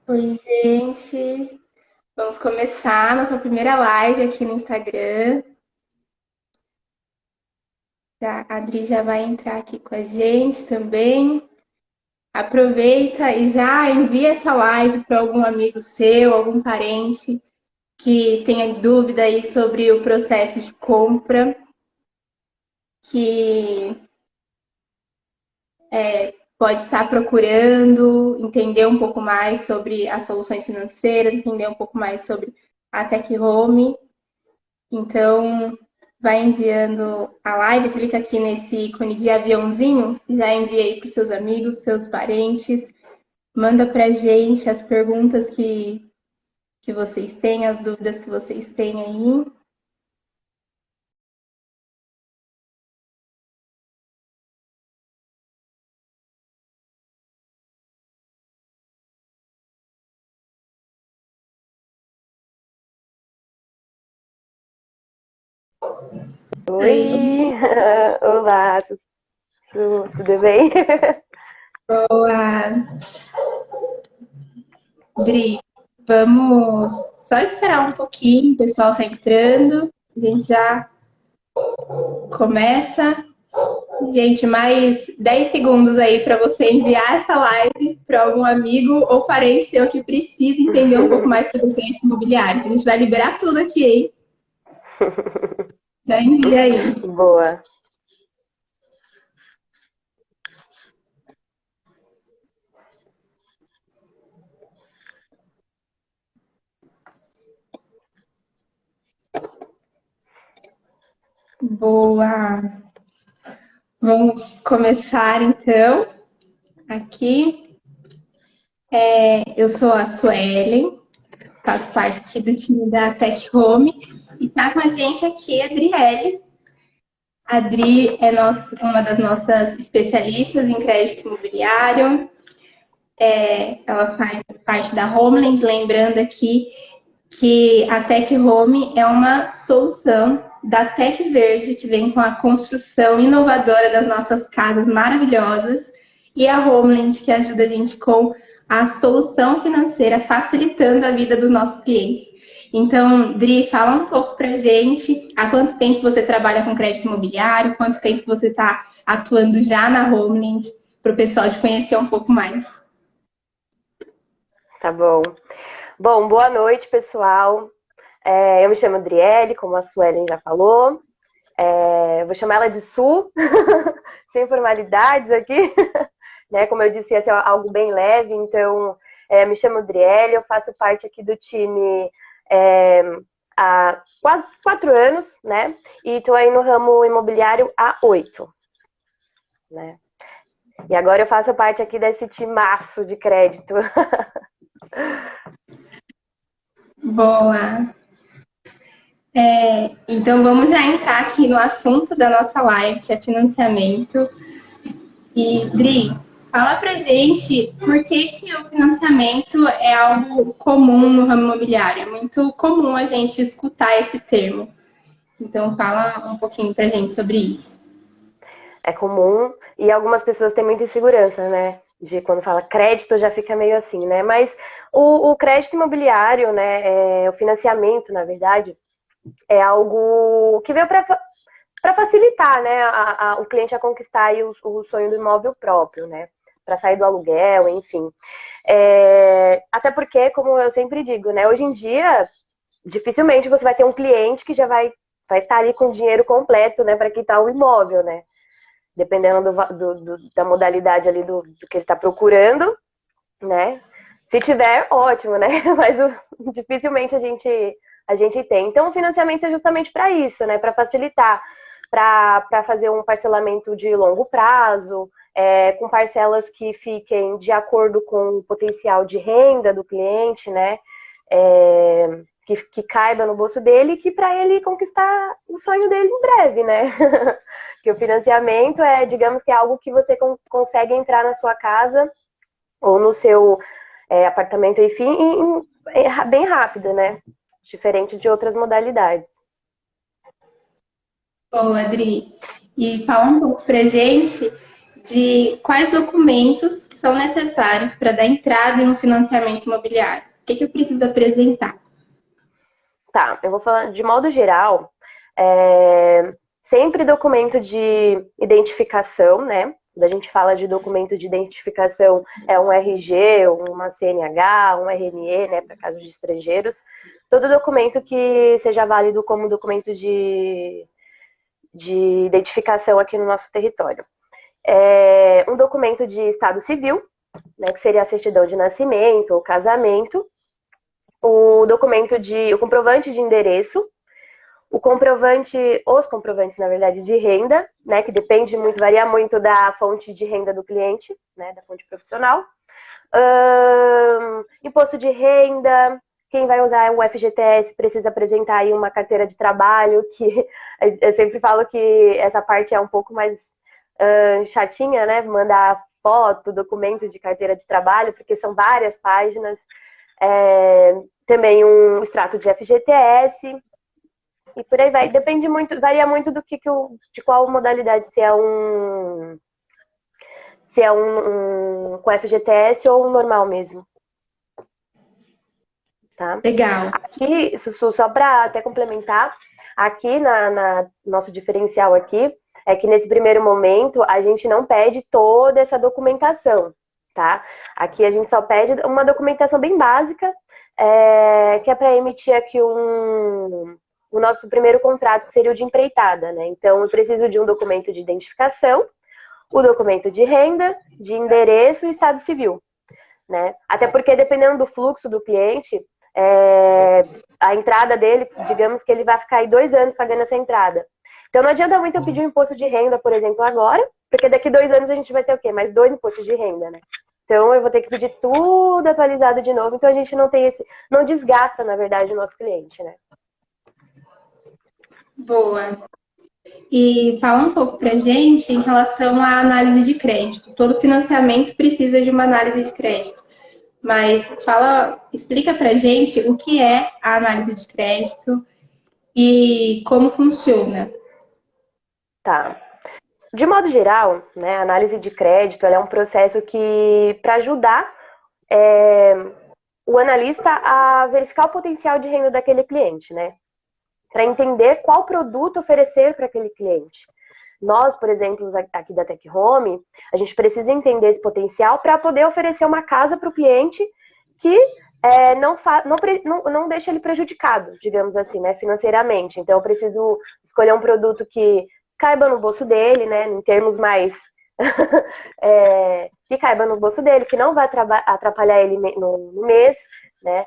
Oi, gente. Vamos começar nossa primeira live aqui no Instagram. A Adri já vai entrar aqui com a gente também. Aproveita e já envia essa live para algum amigo seu, algum parente que tenha dúvida aí sobre o processo de compra, que pode estar procurando entender um pouco mais sobre as soluções financeiras, entender um pouco mais sobre a Tech Home. Então, vai enviando a live, clica aqui nesse ícone de aviãozinho, já envia aí para os seus amigos, seus parentes, manda para a gente as perguntas que vocês têm, as dúvidas que vocês têm aí. Oi, olá, tudo bem? Boa, Dri. Vamos só esperar um pouquinho, o pessoal tá entrando, a gente já começa. Gente, mais 10 segundos aí para você enviar essa live para algum amigo ou parente seu que precisa entender um pouco mais sobre o crédito imobiliário. A gente vai liberar tudo aqui, hein? Já envia aí. Boa. Boa. Vamos começar então aqui. Eu sou a Suelen, faço parte aqui do time da Tech Home e tá com a gente aqui a Adriele. A Adri é uma das nossas especialistas em crédito imobiliário. Ela faz parte da Homeland, lembrando aqui que a Tech Home é uma solução da Tech Verde, que vem com a construção inovadora das nossas casas maravilhosas, e a Homeland, que ajuda a gente com a solução financeira, facilitando a vida dos nossos clientes. Então, Dri, fala um pouco pra gente há quanto tempo você trabalha com crédito imobiliário, quanto tempo você está atuando já na Homeland, para o pessoal te conhecer um pouco mais. Tá bom. Bom, boa noite, pessoal. Eu me chamo Adriele, como a Suelen já falou. Vou chamar ela de Su, sem formalidades aqui. Né? Como eu disse, ia ser algo bem leve, então me chamo Adriele, eu faço parte aqui do time há quase 4 anos, né? E estou aí no ramo imobiliário há 8, né? E agora eu faço parte aqui desse timaço de crédito. Boa! Então vamos já entrar aqui no assunto da nossa live, que é financiamento. E, Dri, fala pra gente por que o financiamento é algo comum no ramo imobiliário. É muito comum a gente escutar esse termo. Então fala um pouquinho pra gente sobre isso. É comum e algumas pessoas têm muita insegurança, né? De quando fala crédito já fica meio assim, né? Mas o crédito imobiliário, né? O financiamento, na verdade, é algo que veio para facilitar, né? O cliente a conquistar aí o sonho do imóvel próprio, né? Para sair do aluguel, enfim. Até porque, como eu sempre digo, né? Hoje em dia, dificilmente você vai ter um cliente que já vai estar ali com o dinheiro completo, né? Para quitar o imóvel, né? Dependendo da modalidade ali do que ele está procurando, né? Se tiver, ótimo, né? Mas dificilmente a gente tem. Então, o financiamento é justamente para isso, né? Para facilitar, para fazer um parcelamento de longo prazo, com parcelas que fiquem de acordo com o potencial de renda do cliente, né? Que caiba no bolso dele e que para ele conquistar o sonho dele em breve, né? Que o financiamento digamos que é algo que você consegue entrar na sua casa ou no seu apartamento, enfim, bem rápido, né? Diferente de outras modalidades. Boa, Adri. E fala um pouco pra gente. de quais documentos são necessários para dar entrada em um financiamento imobiliário. O que eu preciso apresentar? Tá, eu vou falar de modo geral, sempre documento de identificação, né? Quando a gente fala de documento de identificação, é um RG, uma CNH, um RNE, né, para casos de estrangeiros. Todo documento que seja válido como documento de identificação aqui no nosso território. Um documento de estado civil, né, que seria a certidão de nascimento ou casamento, o comprovante de endereço, os comprovantes, na verdade, de renda, né, que depende muito, varia muito da fonte de renda do cliente, né, da fonte profissional. Imposto de renda, quem vai usar o FGTS precisa apresentar aí uma carteira de trabalho, que eu sempre falo que essa parte é um pouco mais chatinha, né, mandar foto, documento de carteira de trabalho, porque são várias páginas. Também um extrato de FGTS, e por aí vai. Depende muito, varia muito de qual modalidade, se é um com FGTS ou um normal mesmo. Tá? Legal. Aqui, só para até complementar, aqui na nosso diferencial aqui, é que nesse primeiro momento a gente não pede toda essa documentação, tá? Aqui a gente só pede uma documentação bem básica, que é para emitir aqui o nosso primeiro contrato, que seria o de empreitada, né? Então, eu preciso de um documento de identificação, o documento de renda, de endereço e estado civil, né? Até porque, dependendo do fluxo do cliente, a entrada dele, digamos que ele vai ficar aí 2 anos pagando essa entrada. Então, não adianta muito eu pedir um imposto de renda, por exemplo, agora, porque daqui 2 anos a gente vai ter o quê? Mais 2 impostos de renda, né? Então, eu vou ter que pedir tudo atualizado de novo. Então, a gente não desgasta, na verdade, o nosso cliente, né? Boa. E fala um pouco pra gente em relação à análise de crédito. Todo financiamento precisa de uma análise de crédito. Mas explica pra gente o que é a análise de crédito e como funciona. Tá. De modo geral, né, a análise de crédito ela é um processo que, para ajudar o analista a verificar o potencial de renda daquele cliente, né? Para entender qual produto oferecer para aquele cliente. Nós, por exemplo, aqui da Tech Home, a gente precisa entender esse potencial para poder oferecer uma casa para o cliente que não deixa ele prejudicado, digamos assim, né, financeiramente. Então, eu preciso escolher um produto que caiba no bolso dele, né, em termos mais que caiba no bolso dele, que não vai atrapalhar ele no mês, né.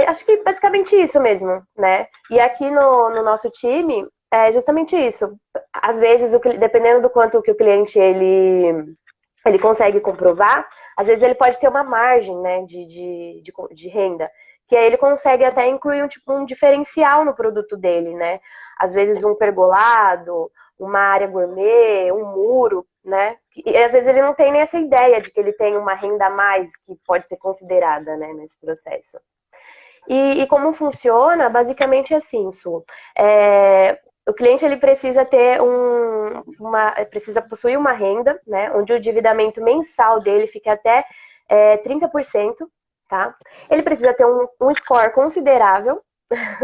Acho que basicamente isso mesmo, né? E aqui no nosso time é justamente isso. Às vezes, dependendo do quanto que o cliente ele consegue comprovar, às vezes ele pode ter uma margem, né, de renda, que aí ele consegue até incluir um diferencial no produto dele, né? Às vezes um pergolado, uma área gourmet, um muro, né? E às vezes ele não tem nem essa ideia de que ele tem uma renda a mais que pode ser considerada, né, nesse processo. E como funciona, basicamente é assim, Su. O cliente ele precisa ter precisa possuir uma renda, né, onde o endividamento mensal dele fique até 30%, tá? Ele precisa ter um score considerável,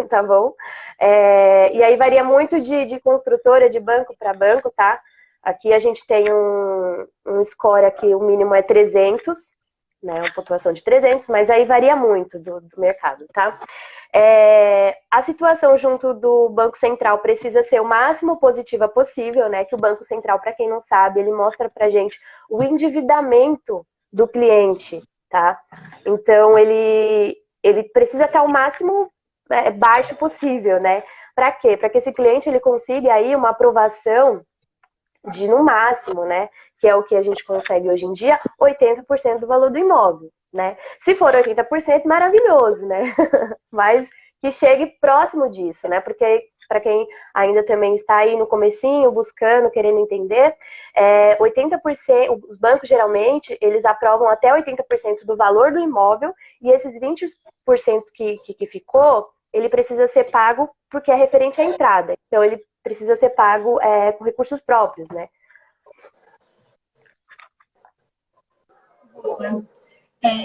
tá bom? E aí varia muito de construtora, de banco para banco, tá? Aqui a gente tem um score aqui, o mínimo é 300, né, uma pontuação de 300, mas aí varia muito do mercado, tá? A situação junto do Banco Central precisa ser o máximo positiva possível, né? Que o Banco Central, para quem não sabe, ele mostra pra gente o endividamento do cliente, tá? Então, ele precisa estar o máximo baixo possível, né? Para quê? Para que esse cliente ele consiga aí uma aprovação de, no máximo, né, que é o que a gente consegue hoje em dia, 80% do valor do imóvel, né? Se for 80%, maravilhoso, né? Mas que chegue próximo disso, né? Porque para quem ainda também está aí no comecinho, buscando, querendo entender, 80%, os bancos geralmente, eles aprovam até 80% do valor do imóvel, e esses 20% que ficou, ele precisa ser pago porque é referente à entrada. Então, ele precisa ser pago com recursos próprios, né?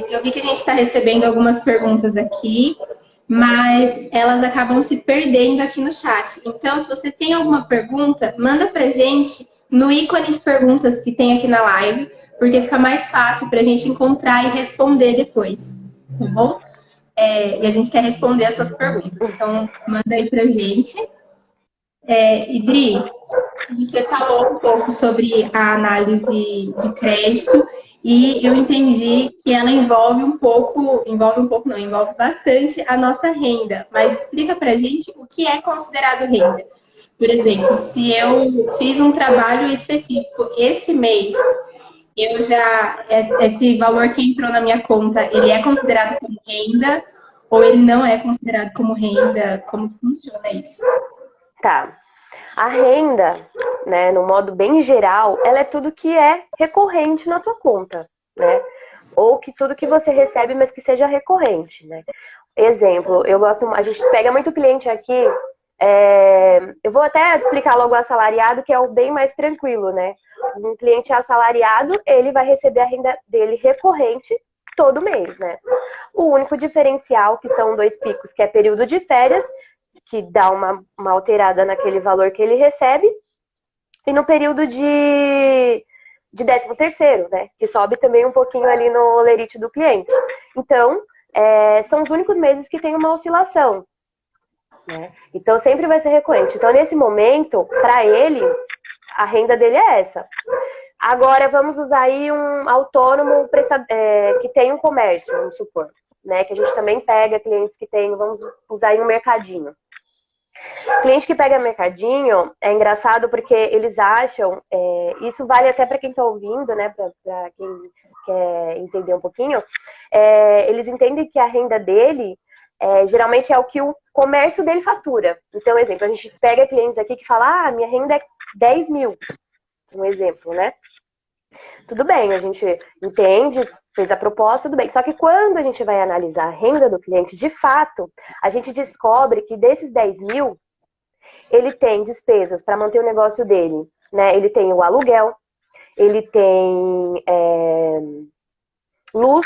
Eu vi que a gente está recebendo algumas perguntas aqui, mas elas acabam se perdendo aqui no chat. Então, se você tem alguma pergunta, manda para a gente no ícone de perguntas que tem aqui na live, porque fica mais fácil para a gente encontrar e responder depois, tá bom? E a gente quer responder as suas perguntas. Então, manda aí para a gente. Idri, você falou um pouco sobre a análise de crédito e eu entendi que ela envolve bastante a nossa renda. Mas explica pra gente o que é considerado renda. Por exemplo, se eu fiz um trabalho específico esse mês, esse valor que entrou na minha conta, ele é considerado como renda ou ele não é considerado como renda? Como funciona isso? Tá. A renda, né, no modo bem geral, ela é tudo que é recorrente na tua conta, né? Ou que tudo que você recebe, mas que seja recorrente, né? Exemplo, a gente pega muito cliente aqui, eu vou até explicar logo o assalariado, que é o bem mais tranquilo, né? Um cliente assalariado, ele vai receber a renda dele recorrente todo mês, né? O único diferencial, que são 2 picos, que é período de férias, que dá uma alterada naquele valor que ele recebe, e no período de 13º, né? Que sobe também um pouquinho ali no lerite do cliente. Então, são os únicos meses que tem uma oscilação, né? Então, sempre vai ser recorrente. Então, nesse momento, para ele, a renda dele é essa. Agora, vamos usar aí um autônomo que tem um comércio, vamos supor, né? Que a gente também pega clientes que tem, vamos usar aí um mercadinho. Cliente que pega mercadinho, é engraçado porque eles acham, isso vale até para quem está ouvindo, né, para quem quer entender um pouquinho, eles entendem que a renda dele geralmente é o que o comércio dele fatura. Então, exemplo, a gente pega clientes aqui que falam, minha renda é 10 mil, um exemplo, né? Tudo bem, a gente entende, fez a proposta, tudo bem. Só que quando a gente vai analisar a renda do cliente, de fato, a gente descobre que desses 10 mil, ele tem despesas para manter o negócio dele, né? Ele tem o aluguel, ele tem luz,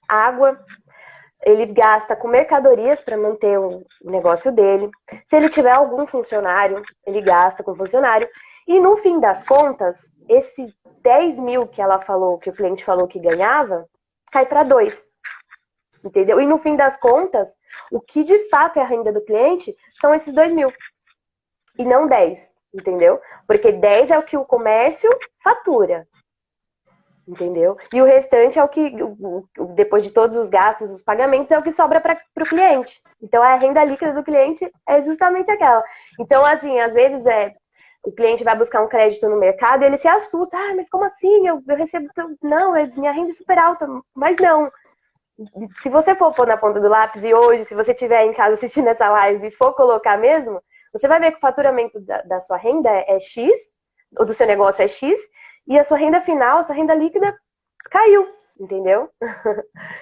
água, ele gasta com mercadorias para manter o negócio dele. Se ele tiver algum funcionário, ele gasta com funcionário. E no fim das contas, esses 10 mil que ela falou, que o cliente falou que ganhava, cai para 2. Entendeu? E no fim das contas, o que de fato é a renda do cliente são esses 2 mil. E não 10, entendeu? Porque 10 é o que o comércio fatura. Entendeu? E o restante é o que, depois de todos os gastos, os pagamentos, é o que sobra para o cliente. Então, a renda líquida do cliente é justamente aquela. Então, assim, às vezes o cliente vai buscar um crédito no mercado e ele se assusta. Mas como assim? Eu recebo... Não, minha renda é super alta. Mas não. Se você for pôr na ponta do lápis e hoje, se você estiver em casa assistindo essa live e for colocar mesmo, você vai ver que o faturamento da sua renda é X, ou do seu negócio é X, e a sua renda final, a sua renda líquida caiu, entendeu?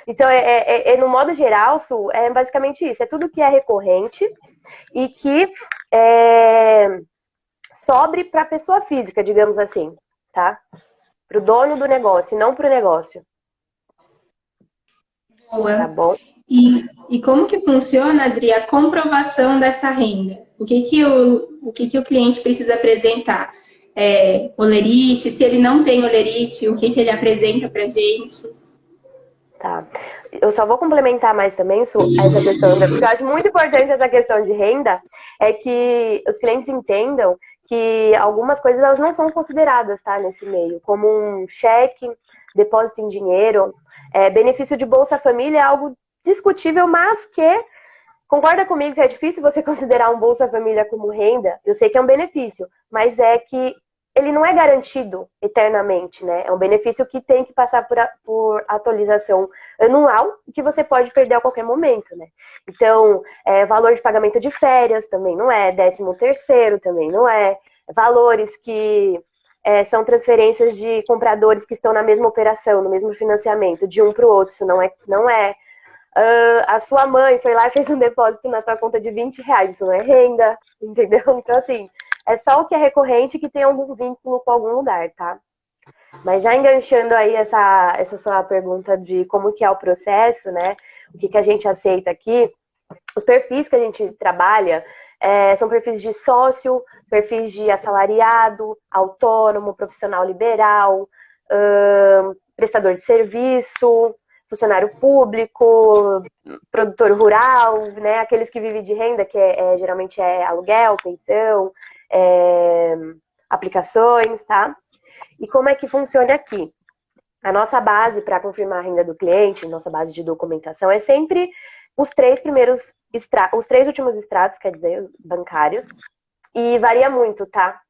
Então, no modo geral, Su, é basicamente isso. É tudo que é recorrente e que sobre para a pessoa física, digamos assim, tá? Para o dono do negócio, e não para o negócio. Boa. Tá bom? E como que funciona, Adri, a comprovação dessa renda? O que o cliente precisa apresentar? Olerite, se ele não tem olerite, o que ele apresenta pra gente? Tá. Eu só vou complementar mais também, Su, essa questão, porque eu acho muito importante essa questão de renda, é que os clientes entendam que algumas coisas elas não são consideradas, tá, nesse meio, como um cheque, depósito em dinheiro, benefício de Bolsa Família é algo discutível, mas que concorda comigo que é difícil você considerar um Bolsa Família como renda. Eu sei que é um benefício, mas é que ele não é garantido eternamente, né? É um benefício que tem que passar por atualização anual e que você pode perder a qualquer momento, né? Então, valor de pagamento de férias também não é, 13º também não é, valores que são transferências de compradores que estão na mesma operação, no mesmo financiamento, de um para o outro, isso não é. A sua mãe foi lá e fez um depósito na tua conta de R$ 20, isso não é renda, entendeu? Então, assim, é só o que é recorrente que tem algum vínculo com algum lugar, tá? Mas já enganchando aí essa sua pergunta de como que é o processo, né? O que a gente aceita aqui, os perfis que a gente trabalha são perfis de sócio, perfis de assalariado, autônomo, profissional liberal, prestador de serviço, funcionário público, produtor rural, né? Aqueles que vivem de renda, que geralmente é aluguel, pensão, aplicações, tá? E como é que funciona aqui? A nossa base para confirmar a renda do cliente, nossa base de documentação, é sempre os três últimos extratos, quer dizer, bancários, e varia muito, tá?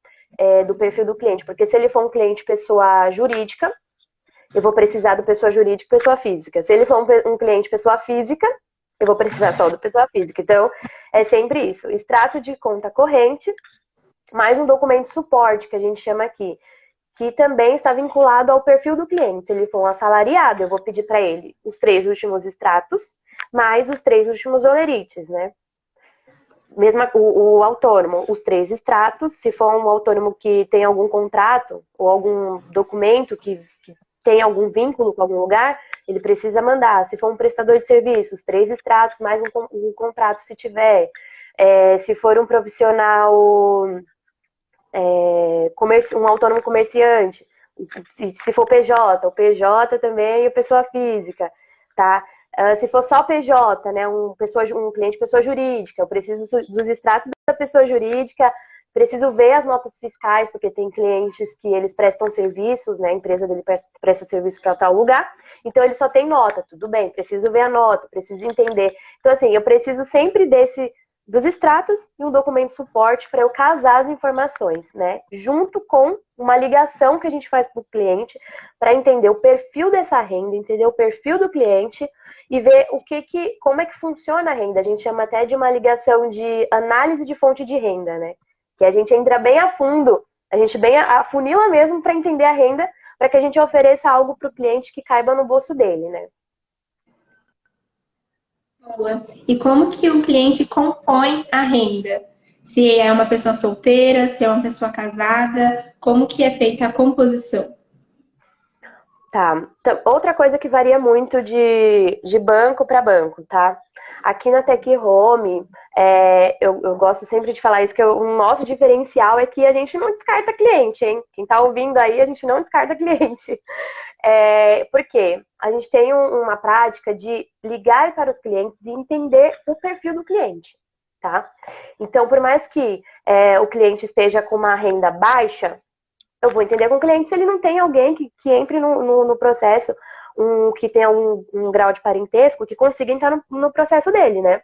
Do perfil do cliente, porque se ele for um cliente pessoa jurídica, eu vou precisar do pessoa jurídica e pessoa física. Se ele for um cliente pessoa física, eu vou precisar só do pessoa física. Então, é sempre isso. Extrato de conta corrente, mais um documento de suporte, que a gente chama aqui, que também está vinculado ao perfil do cliente. Se ele for um assalariado, eu vou pedir para ele os 3 últimos extratos, mais os 3 últimos olerites, né? Mesmo o autônomo, os 3 extratos. Se for um autônomo que tem algum contrato ou algum documento que tem algum vínculo com algum lugar, ele precisa mandar. Se for um prestador de serviços, 3 extratos, mais um contrato se tiver. Se for um profissional, um autônomo comerciante, se for PJ, o PJ também e a pessoa física, tá? Se for só PJ, né, um cliente pessoa jurídica, eu preciso dos extratos da pessoa jurídica, preciso ver as notas fiscais, porque tem clientes que eles prestam serviços, né, a empresa dele presta serviço para tal lugar, então ele só tem nota, tudo bem, preciso ver a nota, preciso entender. Então, assim, eu preciso sempre dos extratos e um documento de suporte para eu casar as informações, né? Junto com uma ligação que a gente faz para o cliente para entender o perfil dessa renda, entender o perfil do cliente e ver como é que funciona a renda. A gente chama até de uma ligação de análise de fonte de renda, né? Que a gente entra bem a fundo, a gente bem afunila mesmo para entender a renda, para que a gente ofereça algo para o cliente que caiba no bolso dele, né? Boa. E como que o cliente compõe a renda? Se é uma pessoa solteira, se é uma pessoa casada, como que é feita a composição? Tá. Então, outra coisa que varia muito de banco para banco, tá? Aqui na Tech Home, eu gosto sempre de falar isso, que o nosso diferencial é que a gente não descarta cliente, hein? Quem tá ouvindo aí, a gente não descarta cliente. Por quê? A gente tem uma prática de ligar para os clientes e entender o perfil do cliente, tá? Então, por mais que o cliente esteja com uma renda baixa, eu vou entender com o cliente se ele não tem alguém que entre no processo, que tenha um grau de parentesco, que consiga entrar no processo dele, né?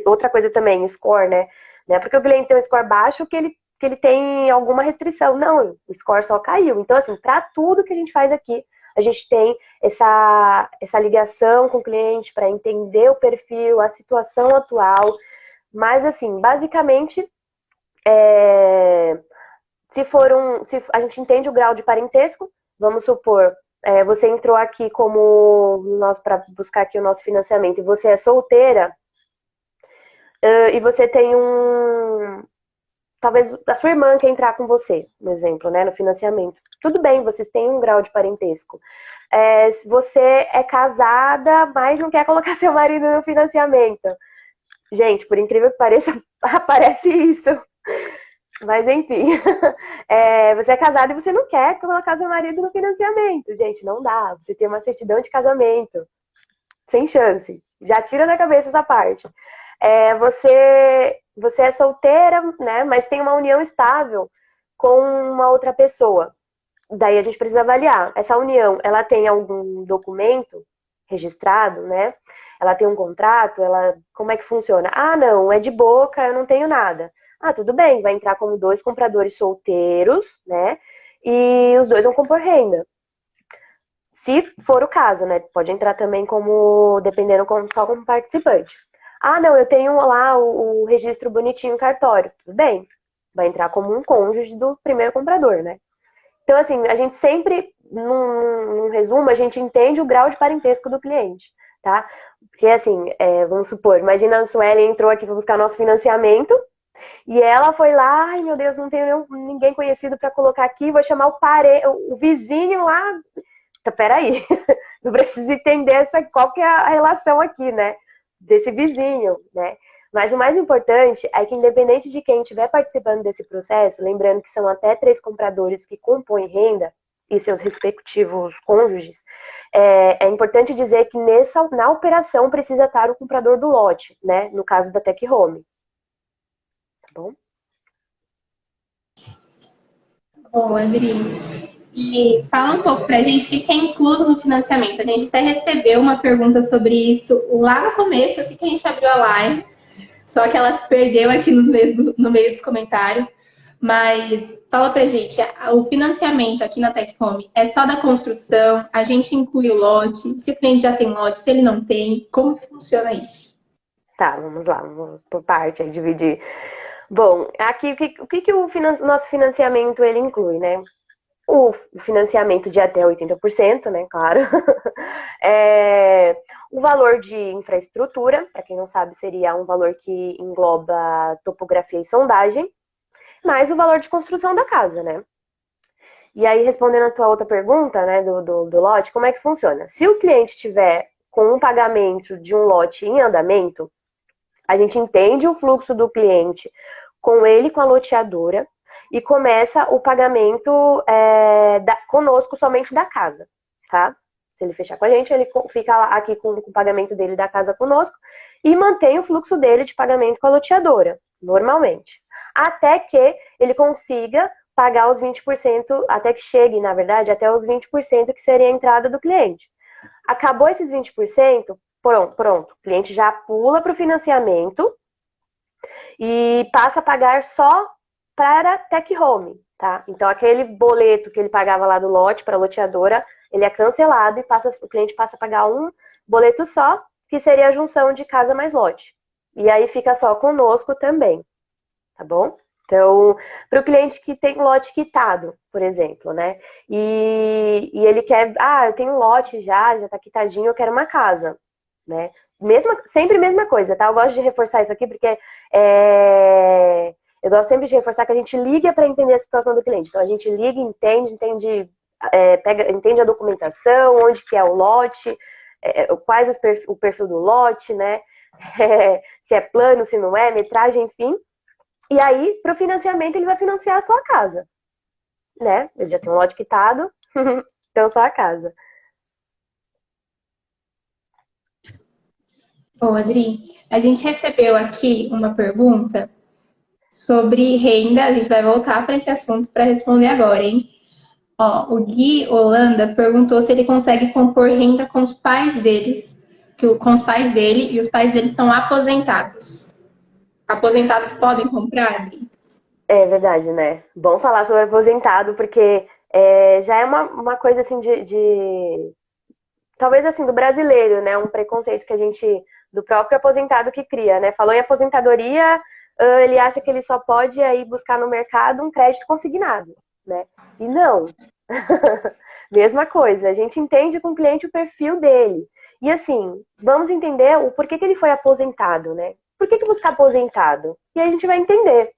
Outra coisa também, score, né? Não é porque o cliente tem um score baixo que ele tem alguma restrição. Não, o score só caiu. Então, assim, para tudo que a gente faz aqui, a gente tem essa ligação com o cliente para entender o perfil, a situação atual. Mas, assim, basicamente, se a gente entende o grau de parentesco, vamos supor, você entrou aqui para buscar aqui o nosso financiamento e você é solteira, e você tem talvez a sua irmã quer entrar com você, no exemplo, né, no financiamento. Tudo bem, vocês têm um grau de parentesco. Se você é casada, mas não quer colocar seu marido no financiamento. Gente, por incrível que pareça, aparece isso. Mas enfim, você é casado e você não quer colocar seu marido no financiamento. Gente, não dá. Você tem uma certidão de casamento. Sem chance. Já tira da cabeça essa parte. Você é solteira, né? Mas tem uma união estável com uma outra pessoa. Daí a gente precisa avaliar. Essa união, ela tem algum documento registrado, né? Ela tem um contrato? Como é que funciona? Ah, não, é de boca, eu não tenho nada. Ah, tudo bem, vai entrar como 2 compradores solteiros, né? E os 2 vão compor renda. Se for o caso, né? Pode entrar também dependendo, só como participante. Ah, não, eu tenho lá o registro bonitinho, cartório. Tudo bem, vai entrar como um cônjuge do primeiro comprador, né? Então, assim, a gente sempre, num resumo, a gente entende o grau de parentesco do cliente. tá? Porque assim, vamos supor, imagina a Sueli entrou aqui para buscar nosso financiamento e ela foi lá, ai meu Deus, não tenho ninguém conhecido para colocar aqui, vou chamar o vizinho lá. Então, peraí, eu preciso entender qual que é a relação aqui, né? Desse vizinho, né? Mas o mais importante é que, independente de quem estiver participando desse processo, lembrando que são até 3 compradores que compõem renda e seus respectivos cônjuges, é importante dizer que na operação precisa estar o comprador do lote, né? No caso da Tech Home. Tá bom? Bom, Adri, e fala um pouco pra gente o que é incluso no financiamento. A gente até recebeu uma pergunta sobre isso lá no começo, assim que a gente abriu a live, só que ela se perdeu aqui no meio dos comentários. Mas fala pra gente, o financiamento aqui na Tech Home é só da construção? A gente inclui o lote? Se o cliente já tem lote, se ele não tem, como que funciona isso? Tá, vamos lá, vamos por parte aí, dividir. Bom, aqui o que o nosso financiamento ele inclui, né? O financiamento de até 80%, né? Claro. O valor de infraestrutura, para quem não sabe, seria um valor que engloba topografia e sondagem, mais o valor de construção da casa, né? E aí, respondendo a tua outra pergunta, né, do lote, como é que funciona? Se o cliente tiver com um pagamento de um lote em andamento, a gente entende o fluxo do cliente com ele, com a loteadora, e começa o pagamento conosco somente da casa, tá? Se ele fechar com a gente, ele fica aqui com o pagamento dele da casa conosco e mantém o fluxo dele de pagamento com a loteadora, normalmente. Até que ele consiga pagar os 20%, até que chegue, na verdade, até os 20% que seria a entrada do cliente. Acabou esses 20%, pronto, o cliente já pula para o financiamento e passa a pagar só para Tech Home, tá? Então aquele boleto que ele pagava lá do lote para a loteadora, ele é cancelado e o cliente passa a pagar um boleto só, que seria a junção de casa mais lote. E aí fica só conosco também, tá bom? Então, para o cliente que tem lote quitado, por exemplo, né? E ele quer, eu tenho um lote já está quitadinho, eu quero uma casa, né? Sempre mesma coisa, tá? Eu gosto de reforçar isso aqui porque eu gosto sempre de reforçar que a gente liga para entender a situação do cliente. Então, a gente liga, entende a documentação, onde que é o lote, o perfil do lote, né? Se é plano, se não é, metragem, enfim. E aí, para o financiamento, ele vai financiar a sua casa, né? Ele já tem um lote quitado, então só a casa. Bom, Adri, a gente recebeu aqui uma pergunta sobre renda. A gente vai voltar para esse assunto para responder agora, hein? Ó, o Gui Holanda perguntou se ele consegue compor renda com os pais deles, com os pais dele, e os pais dele são aposentados. Aposentados podem comprar, Adri? É verdade, né? Bom falar sobre aposentado, porque já é uma coisa assim talvez assim, do brasileiro, né? Um preconceito que do próprio aposentado que cria, né? Falou em aposentadoria, ele acha que ele só pode aí buscar no mercado um crédito consignado, né? E não. Mesma coisa, a gente entende com o cliente o perfil dele. E assim, vamos entender o porquê que ele foi aposentado, né? Por que buscar aposentado? E aí a gente vai entender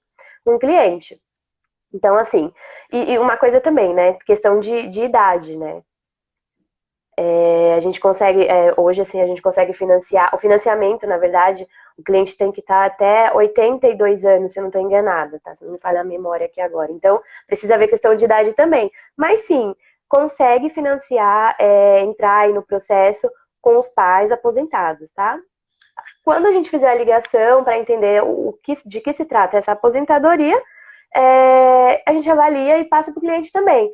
com o cliente. Então, assim, e uma coisa também, né? Questão de idade, né? A gente consegue, hoje, assim, a gente consegue financiar, o financiamento, na verdade, o cliente tem que estar até 82 anos, se eu não estou enganada, tá? Se não me falha a memória aqui agora. Então, precisa ver questão de idade também. Mas sim, consegue financiar, entrar aí no processo com os pais aposentados, tá? Quando a gente fizer a ligação para entender de que se trata essa aposentadoria, a gente avalia e passa para o cliente também.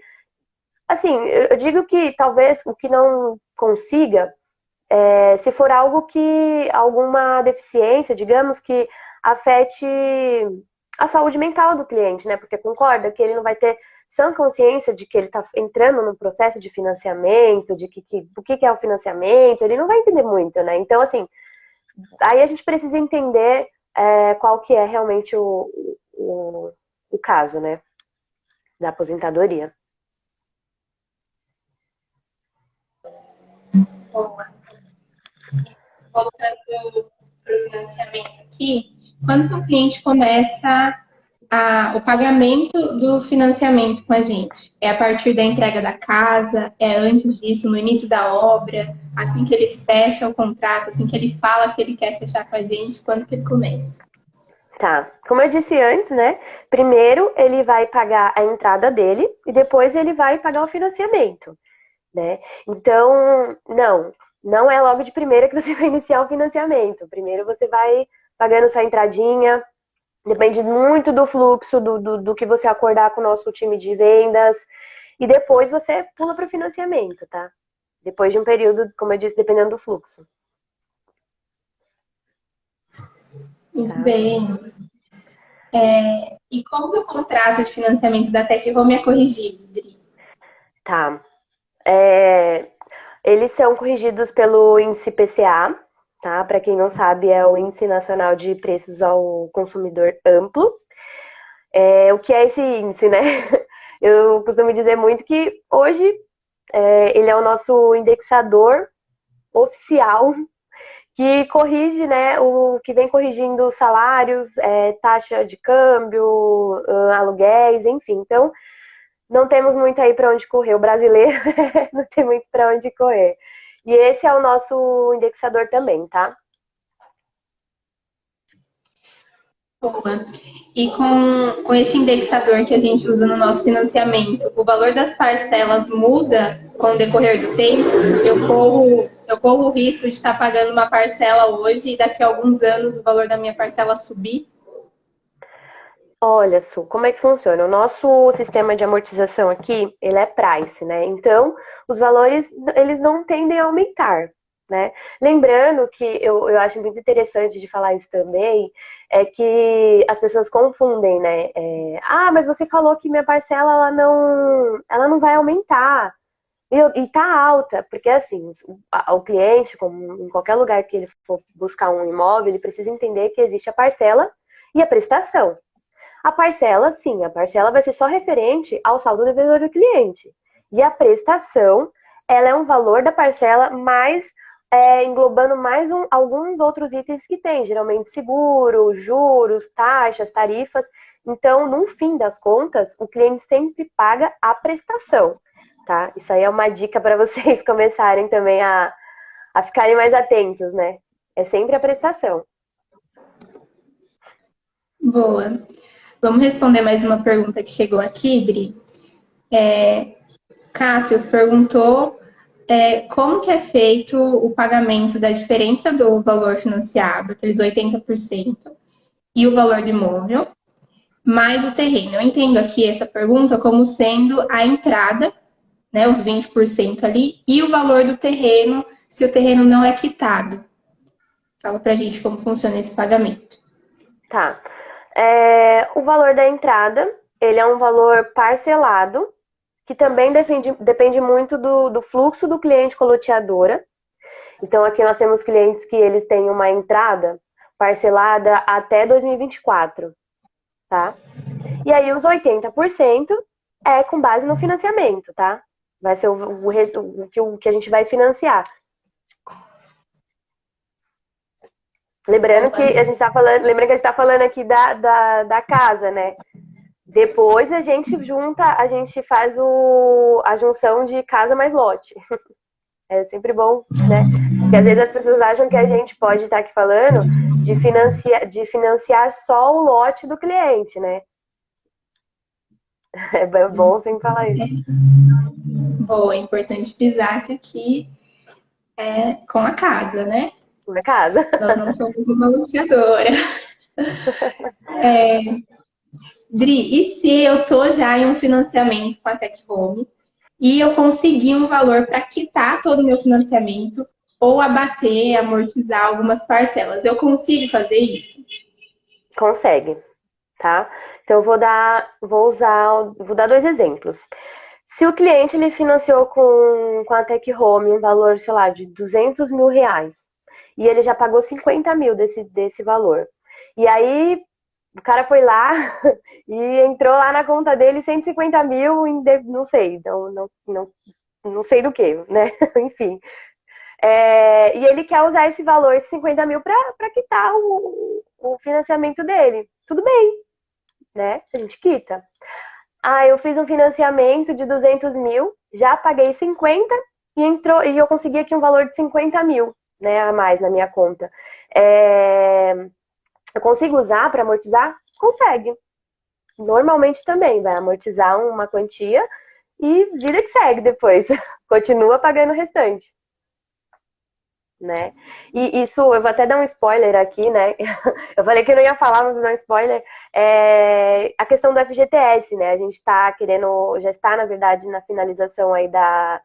Assim, eu digo que talvez o que não consiga, se for alguma deficiência, digamos, que afete a saúde mental do cliente, né? Porque concorda que ele não vai ter sã consciência de que ele está entrando num processo de financiamento, o que é o financiamento, ele não vai entender muito, né? Então, assim, aí a gente precisa entender qual que é realmente o caso, né? Da aposentadoria. financiamento aqui, quando que o cliente começa o pagamento do financiamento com a gente? É a partir da entrega da casa? É antes disso, no início da obra? Assim que ele fecha o contrato, assim que ele fala que ele quer fechar com a gente, quando que ele começa? Tá. Como eu disse antes, né? Primeiro ele vai pagar a entrada dele e depois ele vai pagar o financiamento, né? Então, não é logo de primeira que você vai iniciar o financiamento. Primeiro você vai pagando sua entradinha, depende muito do fluxo, do que você acordar com o nosso time de vendas, e depois você pula para o financiamento, tá? Depois de um período, como eu disse, dependendo do fluxo. Muito Tá? bem. E como que o contrato de financiamento da Tech Home é corrigido, Dri? Tá. É, eles são corrigidos pelo índice PCA, tá? Para quem não sabe, é o Índice Nacional de Preços ao Consumidor Amplo. O que é esse índice, né? Eu costumo dizer muito que hoje ele é o nosso indexador oficial que corrige, né, o que vem corrigindo salários, taxa de câmbio, aluguéis, enfim. Então, não temos muito aí para onde correr. O brasileiro não tem muito para onde correr. E esse é o nosso indexador também, tá? Boa. E com esse indexador que a gente usa no nosso financiamento, o valor das parcelas muda com o decorrer do tempo? Eu corro o risco de estar pagando uma parcela hoje e daqui a alguns anos o valor da minha parcela subir? Olha, Su, como é que funciona? O nosso sistema de amortização aqui, ele é price, né? Então, os valores, eles não tendem a aumentar, né? Lembrando que eu acho muito interessante de falar isso também, é que as pessoas confundem, né? Mas você falou que minha parcela, ela não vai aumentar. E tá alta, porque assim, o cliente, como em qualquer lugar que ele for buscar um imóvel, ele precisa entender que existe a parcela e a prestação. A parcela, sim, a parcela vai ser só referente ao saldo devedor do cliente. E a prestação, ela é um valor da parcela mais englobando mais alguns outros itens que tem, geralmente seguro, juros, taxas, tarifas. Então, no fim das contas, o cliente sempre paga a prestação, tá? Isso aí é uma dica para vocês começarem também a ficarem mais atentos, né? É sempre a prestação. Boa. Vamos responder mais uma pergunta que chegou aqui, Dri. Cássius perguntou como que é feito o pagamento da diferença do valor financiado, aqueles 80%, e o valor do imóvel, mais o terreno. Eu entendo aqui essa pergunta como sendo a entrada, né, os 20% ali, e o valor do terreno, se o terreno não é quitado. Fala pra gente como funciona esse pagamento. Tá. O valor da entrada, ele é um valor parcelado, que também depende muito do fluxo do cliente com a loteadora. Então, aqui nós temos clientes que eles têm uma entrada parcelada até 2024, tá? E aí, os 80% é com base no financiamento, tá? Vai ser o que a gente vai financiar. Lembrando que a gente está falando aqui da casa, né? Depois a gente faz a junção de casa mais lote. É sempre bom, né? Porque às vezes as pessoas acham que a gente pode estar aqui falando de financiar só o lote do cliente, né? É bom sempre falar isso. Boa, é importante pisar que aqui é com a casa, né? Na casa. Nós não somos uma loteadora. Dri, e se eu tô já em um financiamento com a Tech Home e eu conseguir um valor para quitar todo o meu financiamento ou abater, amortizar algumas parcelas, eu consigo fazer isso? Consegue, tá? Então eu vou dar dois exemplos. Se o cliente ele financiou com a Tech Home um valor, sei lá, de 200 mil reais e ele já pagou 50 mil desse valor. E aí o cara foi lá e entrou lá na conta dele 150 mil, não sei, não sei do que, né? Enfim. E ele quer usar esse valor, esses 50 mil, para quitar o financiamento dele. Tudo bem, né? A gente quita. Eu fiz um financiamento de 200 mil, já paguei 50 e eu consegui aqui um valor de 50 mil, né, a mais na minha conta. Eu consigo usar para amortizar? Consegue. Normalmente também vai amortizar uma quantia e vida que segue depois. Continua pagando o restante. Né? E isso, eu vou até dar um spoiler aqui, né? Eu falei que eu não ia falar, mas vou dar um spoiler. A questão do FGTS, né? A gente está querendo, já está, na verdade, na finalização aí da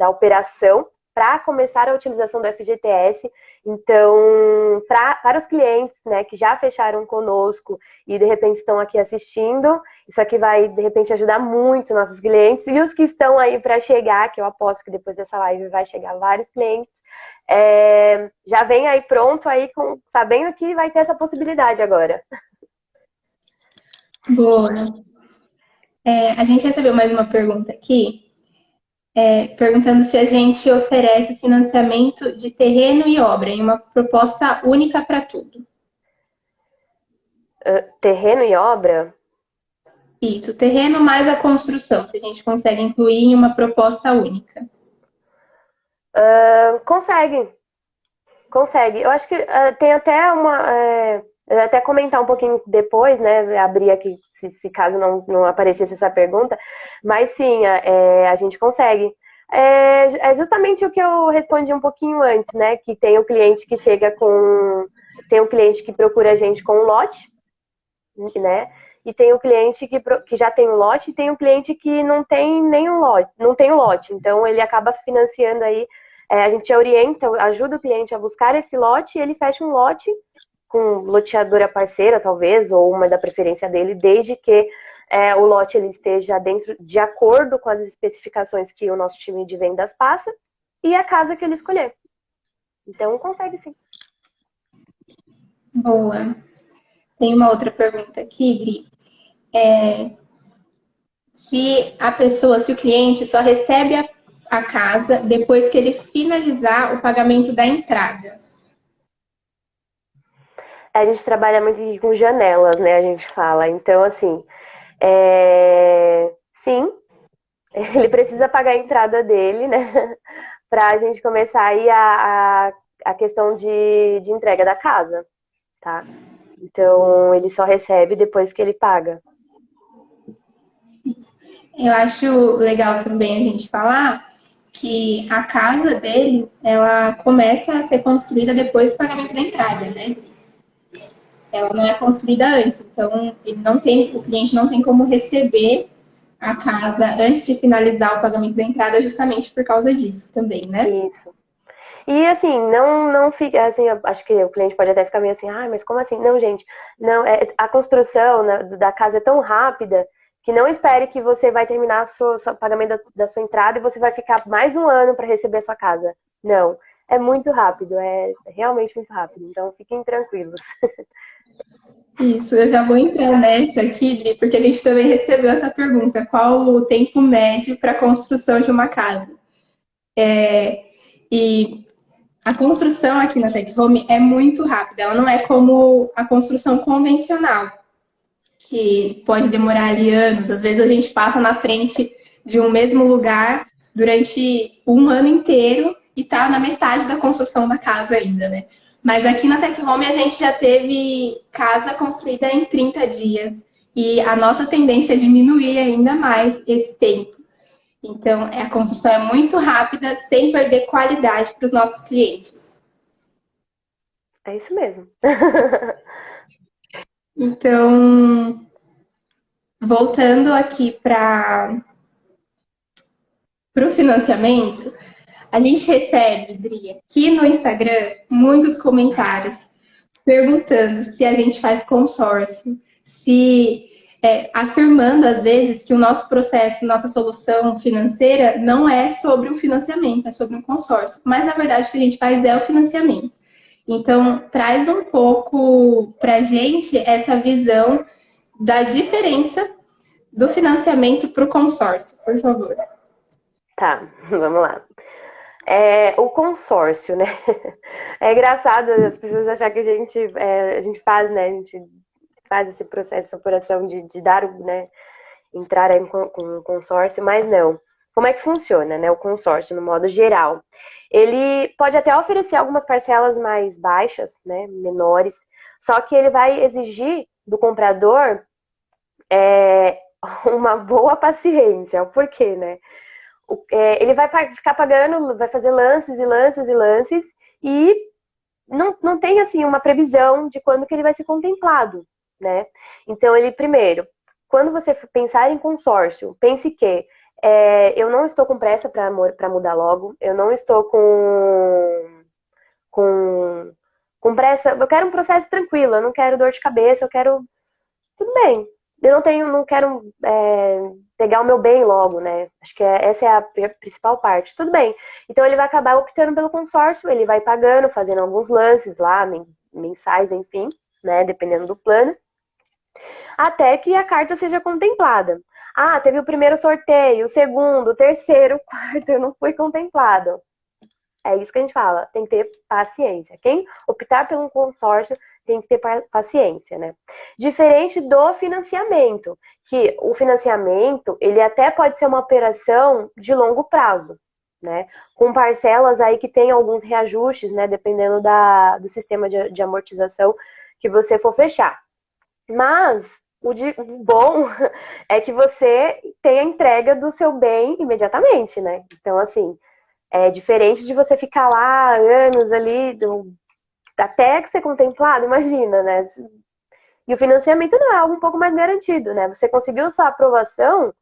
operação para começar a utilização do FGTS. Então, para os clientes, né, que já fecharam conosco e de repente estão aqui assistindo, isso aqui vai, de repente, ajudar muito nossos clientes. E os que estão aí para chegar, que eu aposto que depois dessa live vai chegar vários clientes, já vem aí pronto, aí sabendo que vai ter essa possibilidade agora. Boa. A gente recebeu mais uma pergunta aqui, perguntando se a gente oferece financiamento de terreno e obra em uma proposta única para tudo. Terreno e obra? Isso, terreno mais a construção, se a gente consegue incluir em uma proposta única. Consegue. Eu acho que tem até eu até comentar um pouquinho depois, né? Abrir aqui, se caso não aparecesse essa pergunta. Mas sim, a gente consegue. É justamente o que eu respondi um pouquinho antes, né? Que tem o cliente que chega com. Tem o cliente que procura a gente com um lote, né? E tem o cliente que já tem um lote, e tem o cliente que não tem nenhum lote, não tem um lote. Então ele acaba financiando aí. A gente orienta, ajuda o cliente a buscar esse lote e ele fecha um lote com loteadora parceira, talvez, ou uma da preferência dele, desde que o lote ele esteja de acordo com as especificações que o nosso time de vendas passa e a casa que ele escolher. Então, consegue sim. Boa. Tem uma outra pergunta aqui, Gri. Se o cliente só recebe a casa depois que ele finalizar o pagamento da entrada. A gente trabalha muito aqui com janelas, né? A gente fala. Então, assim, sim, ele precisa pagar a entrada dele, né? Para a gente começar aí a questão de entrega da casa, tá? Então, ele só recebe depois que ele paga. Eu acho legal também a gente falar que a casa dele, ela começa a ser construída depois do pagamento da entrada, né? Ela não é construída antes, então o cliente não tem como receber a casa antes de finalizar o pagamento da entrada, justamente por causa disso também, né? Isso. E assim, não fica assim, eu acho que o cliente pode até ficar meio assim, mas como assim? Não, gente, não, a construção, né, da casa é tão rápida que não espere que você vai terminar o pagamento da sua entrada e você vai ficar mais um ano para receber a sua casa. Não, é muito rápido, é realmente muito rápido, então fiquem tranquilos. Isso, eu já vou entrar nessa aqui, Dri, porque a gente também recebeu essa pergunta: qual o tempo médio para a construção de uma casa? E a construção aqui na Tech Home é muito rápida, ela não é como a construção convencional, que pode demorar ali anos. Às vezes a gente passa na frente de um mesmo lugar durante um ano inteiro e tá na metade da construção da casa ainda, né? Mas aqui na Tech Home a gente já teve casa construída em 30 dias e a nossa tendência é diminuir ainda mais esse tempo. Então, a construção é muito rápida, sem perder qualidade para os nossos clientes. É isso mesmo. Então, voltando aqui para o financiamento, a gente recebe, Dri, aqui no Instagram, muitos comentários perguntando se a gente faz consórcio, afirmando às vezes que o nosso processo, nossa solução financeira não é sobre um financiamento, é sobre um consórcio. Mas na verdade o que a gente faz é o financiamento. Então, traz um pouco para a gente essa visão da diferença do financiamento para o consórcio, por favor. Tá, vamos lá. O consórcio, né? É engraçado as pessoas acharem que a gente faz, né? A gente faz esse processo, essa operação de dar, né? Entrar aí com um consórcio, mas não. Como é que funciona, né? O consórcio, no modo geral. Ele pode até oferecer algumas parcelas mais baixas, né? Menores, só que ele vai exigir do comprador uma boa paciência. Por quê, né? Ele vai ficar pagando, vai fazer lances e lances e lances, e não tem, assim, uma previsão de quando que ele vai ser contemplado, né? Então, ele, primeiro, quando você pensar em consórcio, pense que eu não estou com pressa para mudar logo, eu não estou com, com pressa, eu quero um processo tranquilo, eu não quero dor de cabeça, eu quero tudo bem. Não quero pegar o meu bem logo, né? Acho que essa é a principal parte. Tudo bem. Então ele vai acabar optando pelo consórcio, ele vai pagando, fazendo alguns lances lá, mensais, enfim, né? Dependendo do plano, até que a carta seja contemplada. Ah, teve o primeiro sorteio, o segundo, o terceiro, o quarto, eu não fui contemplado. É isso que a gente fala, tem que ter paciência. Quem optar pelo consórcio tem que ter paciência, né? Diferente do financiamento, que o financiamento, ele até pode ser uma operação de longo prazo, né? Com parcelas aí que tem alguns reajustes, né? Dependendo do sistema de amortização que você for fechar. Mas o bom é que você tem a entrega do seu bem imediatamente, né? Então, assim, é diferente de você ficar lá anos ali, até que ser contemplado, imagina, né? E o financiamento não é algo um pouco mais garantido, né? Você conseguiu sua aprovação,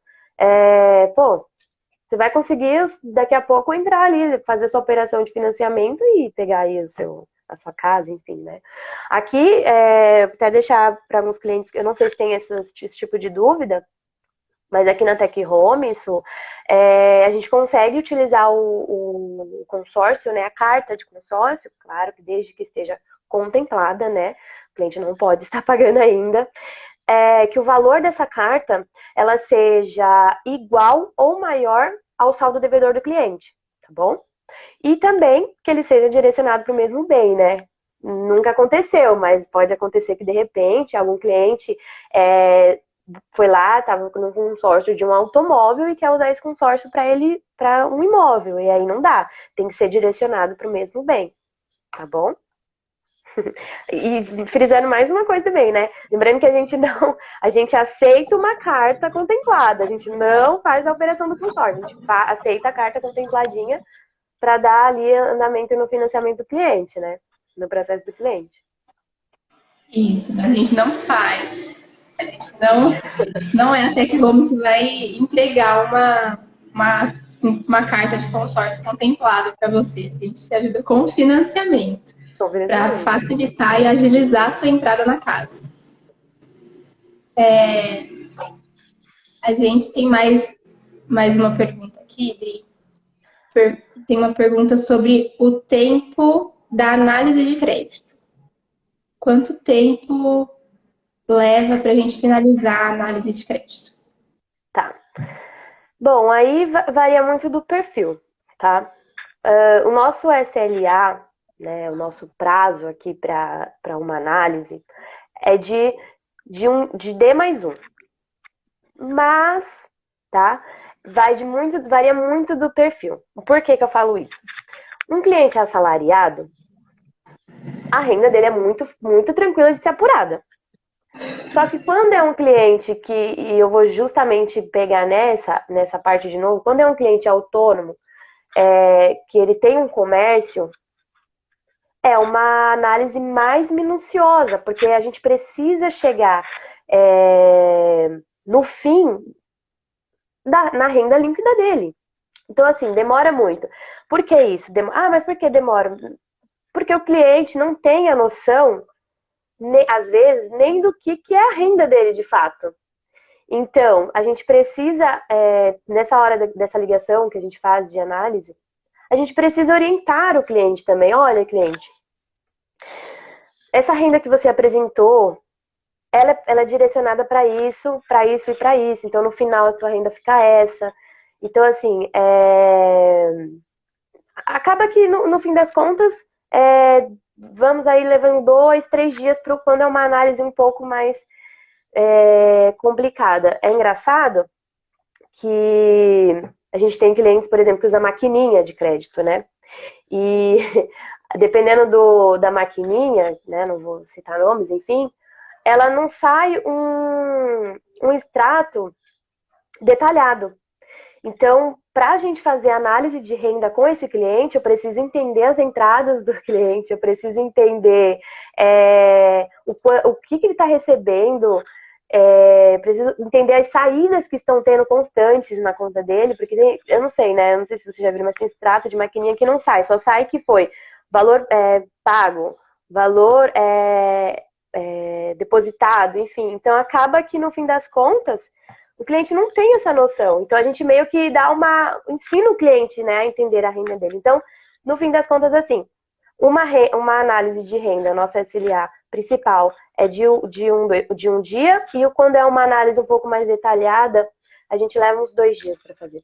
você vai conseguir daqui a pouco entrar ali, fazer sua operação de financiamento e pegar aí a sua casa, enfim, né? Aqui, até deixar para alguns clientes, eu não sei se tem esse tipo de dúvida, mas aqui na Tech Home, a gente consegue utilizar o consórcio, né, a carta de consórcio, claro que desde que esteja contemplada, né, o cliente não pode estar pagando ainda, que o valor dessa carta, ela seja igual ou maior ao saldo devedor do cliente, tá bom? E também que ele seja direcionado para o mesmo bem, né? Nunca aconteceu, mas pode acontecer que de repente algum cliente foi lá, estava no consórcio de um automóvel e quer usar esse consórcio para um imóvel. E aí não dá. Tem que ser direcionado para o mesmo bem. Tá bom? E frisando mais uma coisa também, né? Lembrando que a gente aceita uma carta contemplada, a gente não faz a operação do consórcio, a gente aceita a carta contempladinha para dar ali andamento no financiamento do cliente, né? No processo do cliente. Isso, a gente não faz. A gente não é a Tech Home que vai entregar uma carta de consórcio contemplada para você. A gente te ajuda com financiamento para facilitar e agilizar a sua entrada na casa. A gente tem mais uma pergunta aqui, Dri. Tem uma pergunta sobre o tempo da análise de crédito. Quanto tempo leva para a gente finalizar a análise de crédito? Tá. Bom, aí varia muito do perfil, tá? O nosso SLA, né, o nosso prazo aqui para uma análise é de D+1. Mas, tá? Varia muito do perfil. Por que eu falo isso? Um cliente assalariado, a renda dele é muito, muito tranquila de ser apurada. Só que quando é um cliente e eu vou justamente pegar nessa parte de novo, quando é um cliente autônomo, que ele tem um comércio, é uma análise mais minuciosa, porque a gente precisa chegar no fim na renda líquida dele. Então, assim, demora muito. Por que isso? Mas por que demora? Porque o cliente não tem a noção, às vezes, nem do que é a renda dele de fato. Então, a gente precisa, nessa hora dessa ligação que a gente faz de análise, a gente precisa orientar o cliente também. Olha, cliente, essa renda que você apresentou, ela é direcionada para isso e para isso. Então, no final, a tua renda fica essa. Então, assim, acaba que, no fim das contas, vamos aí levando 2, 3 dias para quando é uma análise um pouco mais complicada. É engraçado que a gente tem clientes, por exemplo, que usam maquininha de crédito, né? E dependendo da maquininha, né? Não vou citar nomes, enfim, ela não sai um extrato detalhado. Então, para a gente fazer análise de renda com esse cliente, eu preciso entender as entradas do cliente, eu preciso entender o que ele está recebendo, preciso entender as saídas que estão tendo constantes na conta dele, porque eu não sei, né? Eu não sei se você já viu, mas tem extrato de maquininha que não sai, só sai que foi valor pago, valor depositado, enfim. Então, acaba que no fim das contas, o cliente não tem essa noção. Então, a gente meio que ensina o cliente, né, a entender a renda dele. Então, no fim das contas, assim, uma análise de renda, nossa SLA principal, é de um dia, e quando é uma análise um pouco mais detalhada, a gente leva uns 2 dias para fazer.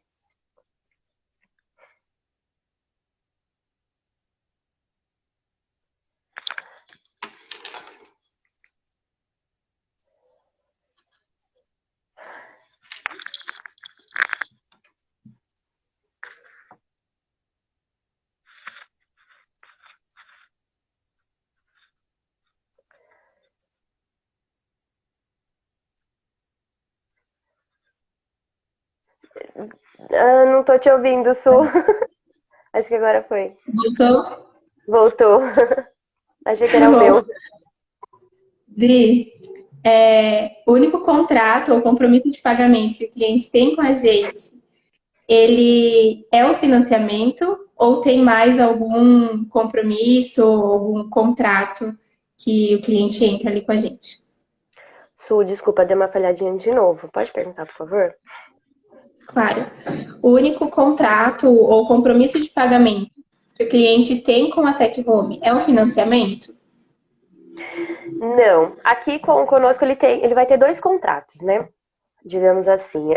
Não tô te ouvindo, Su. Acho que agora foi. Voltou? Voltou. Achei que era o Bom, meu. Dri, o único contrato ou compromisso de pagamento que o cliente tem com a gente, ele é o financiamento ou tem mais algum compromisso ou algum contrato que o cliente entra ali com a gente? Su, desculpa, deu uma falhadinha de novo. Pode perguntar, por favor? Claro. O único contrato ou compromisso de pagamento que o cliente tem com a Tech Home é o financiamento? Não. Aqui conosco ele vai ter 2 contratos, né? Digamos assim.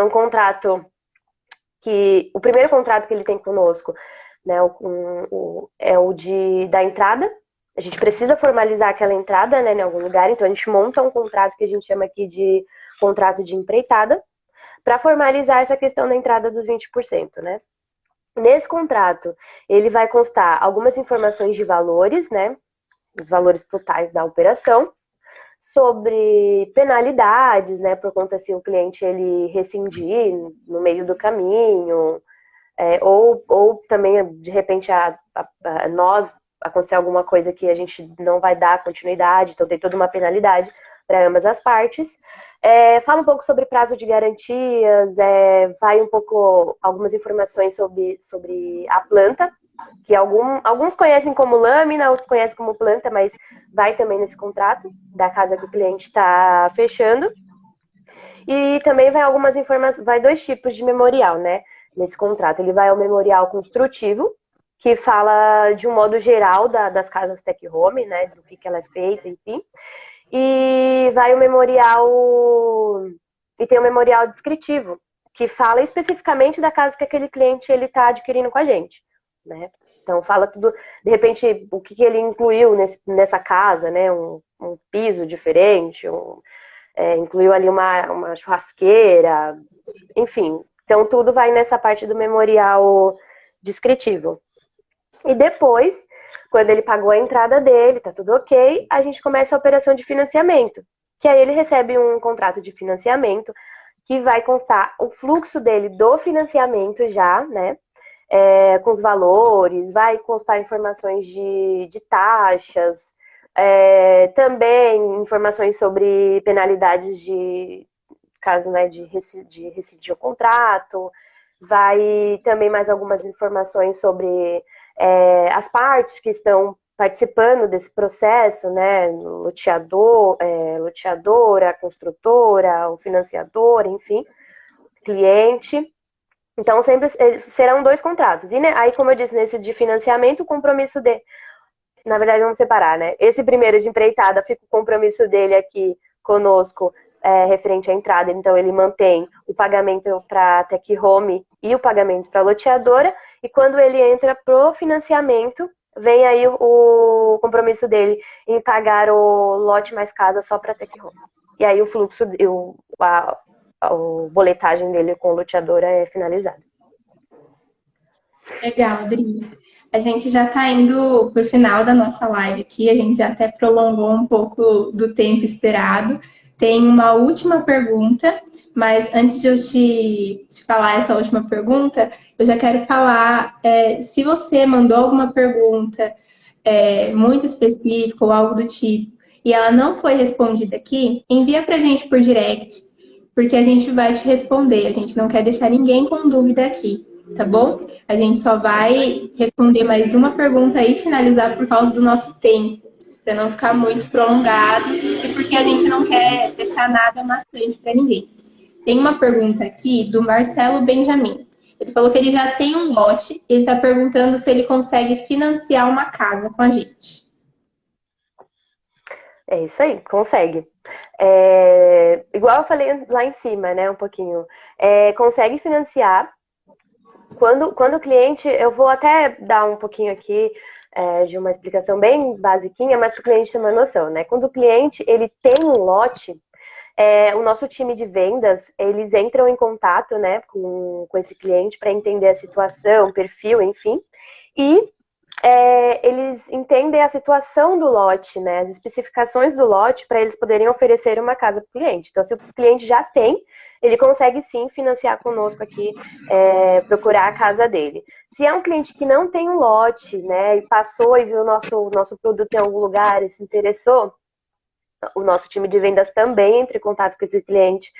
Um contrato o primeiro contrato que ele tem conosco, né, é o da entrada. A gente precisa formalizar aquela entrada, né, em algum lugar, então a gente monta um contrato que a gente chama aqui de contrato de empreitada, para formalizar essa questão da entrada dos 20%, né? Nesse contrato, ele vai constar algumas informações de valores, né, os valores totais da operação, sobre penalidades, né, por conta se o cliente ele rescindir no meio do caminho, ou também, de repente, nós acontecer alguma coisa que a gente não vai dar continuidade, então tem toda uma penalidade para ambas as partes. Fala um pouco sobre prazo de garantias, vai um pouco algumas informações sobre a planta, que alguns conhecem como lâmina, outros conhecem como planta, mas vai também nesse contrato da casa que o cliente está fechando. E também vai algumas informações, vai 2 tipos de memorial, né? Nesse contrato. Ele vai ao memorial construtivo, que fala de um modo geral das casas Tech Home, né? Do que ela é feita, enfim. E vai o memorial. E tem o memorial descritivo, que fala especificamente da casa que aquele cliente ele está adquirindo com a gente, né? Então fala tudo, de repente, o que ele incluiu nessa casa, né? Um piso diferente, incluiu ali uma churrasqueira, enfim. Então, tudo vai nessa parte do memorial descritivo. E depois, quando ele pagou a entrada dele, tá tudo ok, a gente começa a operação de financiamento. Que aí ele recebe um contrato de financiamento que vai constar o fluxo dele do financiamento já, né? Com os valores, vai constar informações de taxas, também informações sobre penalidades de caso, né, de rescindir o contrato, vai também mais algumas informações sobre as partes que estão participando desse processo, né, loteadora, construtora, o financiador, enfim, cliente. Então, sempre serão 2 contratos. E aí, como eu disse, nesse de financiamento, o compromisso na verdade, vamos separar, né? Esse primeiro de empreitada fica o compromisso dele aqui conosco, referente à entrada. Então, ele mantém o pagamento para a Tech Home e o pagamento para a loteadora. e quando ele entra pro financiamento, vem aí o compromisso dele em pagar o lote mais casa só para Tech Home. E aí o fluxo, a boletagem dele com o loteador é finalizada. Legal, Adri. A gente já está indo para o final da nossa live aqui, a gente já até prolongou um pouco do tempo esperado. Tem uma última pergunta, mas antes de eu te falar essa última pergunta, eu já quero falar, se você mandou alguma pergunta muito específica ou algo do tipo, e ela não foi respondida aqui, envia para a gente por direct, porque a gente vai te responder. A gente não quer deixar ninguém com dúvida aqui, tá bom? A gente só vai responder mais uma pergunta e finalizar por causa do nosso tempo, para não ficar muito prolongado e porque a gente não quer deixar nada maçante para ninguém. Tem uma pergunta aqui do Marcelo Benjamin. Ele falou que ele já tem um lote e ele está perguntando se ele consegue financiar uma casa com a gente. É isso aí, consegue. Igual eu falei lá em cima, né, um pouquinho. Consegue financiar. Quando o cliente, eu vou até dar um pouquinho aqui de uma explicação bem basiquinha, mas para o cliente ter uma noção, né? Quando o cliente ele tem um lote, o nosso time de vendas, eles entram em contato, né, com esse cliente para entender a situação, perfil, enfim, e eles entendem a situação do lote, né, as especificações do lote para eles poderem oferecer uma casa para o cliente. Então, se o cliente já tem, ele consegue sim financiar conosco aqui, procurar a casa dele. Se é um cliente que não tem um lote, né, e passou e viu o nosso produto em algum lugar e se interessou, o nosso time de vendas também entra em contato com esse cliente,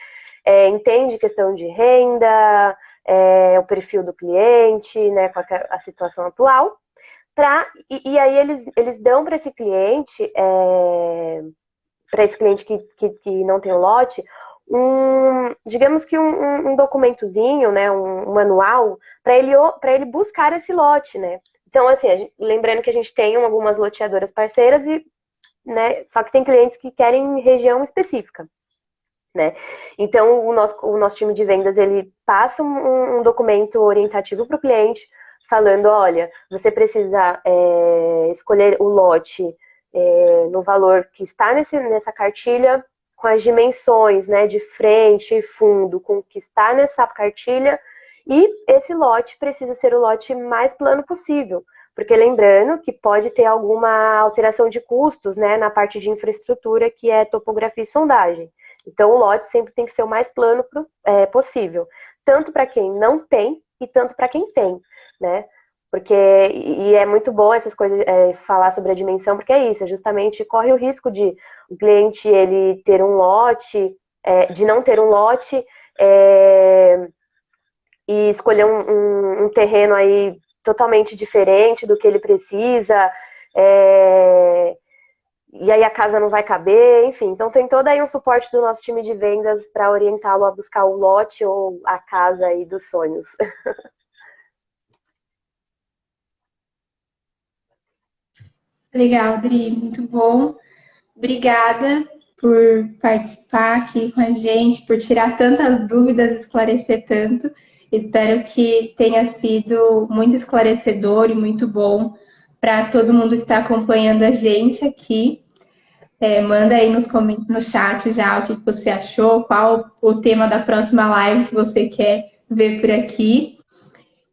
entende questão de renda, o perfil do cliente, né, com a situação atual, e aí eles dão para esse cliente, que não tem o lote, digamos que um documentozinho, né, um manual, para ele buscar esse lote, né? Então, assim, lembrando que a gente tem algumas loteadoras parceiras né, só que tem clientes que querem região específica, né? Então, o nosso time de vendas, ele passa um documento orientativo para o cliente, falando, olha, você precisa escolher o lote no valor que está nessa cartilha, com as dimensões, né, de frente e fundo, com o que está nessa cartilha, e esse lote precisa ser o lote mais plano possível, porque lembrando que pode ter alguma alteração de custos, né, na parte de infraestrutura, que é topografia e sondagem. Então, o lote sempre tem que ser o mais plano possível, tanto para quem não tem e tanto para quem tem, né? Porque, e é muito bom essas coisas, falar sobre a dimensão, porque é isso, justamente corre o risco de o cliente ele ter um lote, de não ter um lote, e escolher um terreno aí totalmente diferente do que ele precisa, e aí a casa não vai caber, enfim. Então tem todo aí um suporte do nosso time de vendas para orientá-lo a buscar o lote ou a casa aí dos sonhos. Legal, Adri, muito bom. Obrigada por participar aqui com a gente, por tirar tantas dúvidas, esclarecer tanto. Espero que tenha sido muito esclarecedor e muito bom para todo mundo que está acompanhando a gente aqui. Manda aí no chat já o que você achou, qual o tema da próxima live que você quer ver por aqui.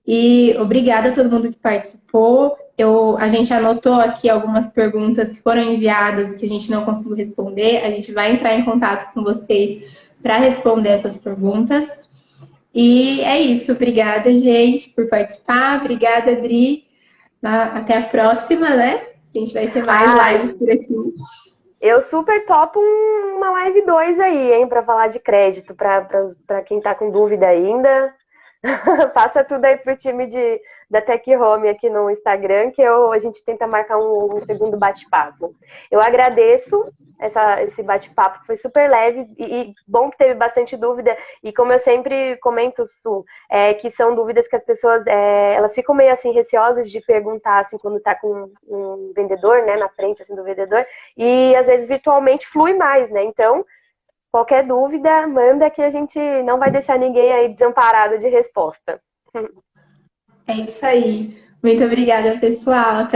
E obrigada a todo mundo que participou. A gente anotou aqui algumas perguntas que foram enviadas e que a gente não conseguiu responder. A gente vai entrar em contato com vocês para responder essas perguntas. E é isso. Obrigada, gente, por participar. Obrigada, Adri. Até a próxima, né? A gente vai ter mais lives por aqui. Eu super topo uma live 2 aí, hein, para falar de crédito, para quem tá com dúvida ainda. Passa tudo aí pro time da Tech Home aqui no Instagram, que a gente tenta marcar um segundo bate-papo. Eu agradeço esse bate-papo, foi super leve e bom que teve bastante dúvida. E como eu sempre comento, Su, que são dúvidas que as pessoas elas ficam meio assim receosas de perguntar assim, quando tá com um vendedor, né, na frente assim, do vendedor, e às vezes virtualmente flui mais, né? Então, qualquer dúvida, manda que a gente não vai deixar ninguém aí desamparado de resposta. É isso aí. Muito obrigada, pessoal.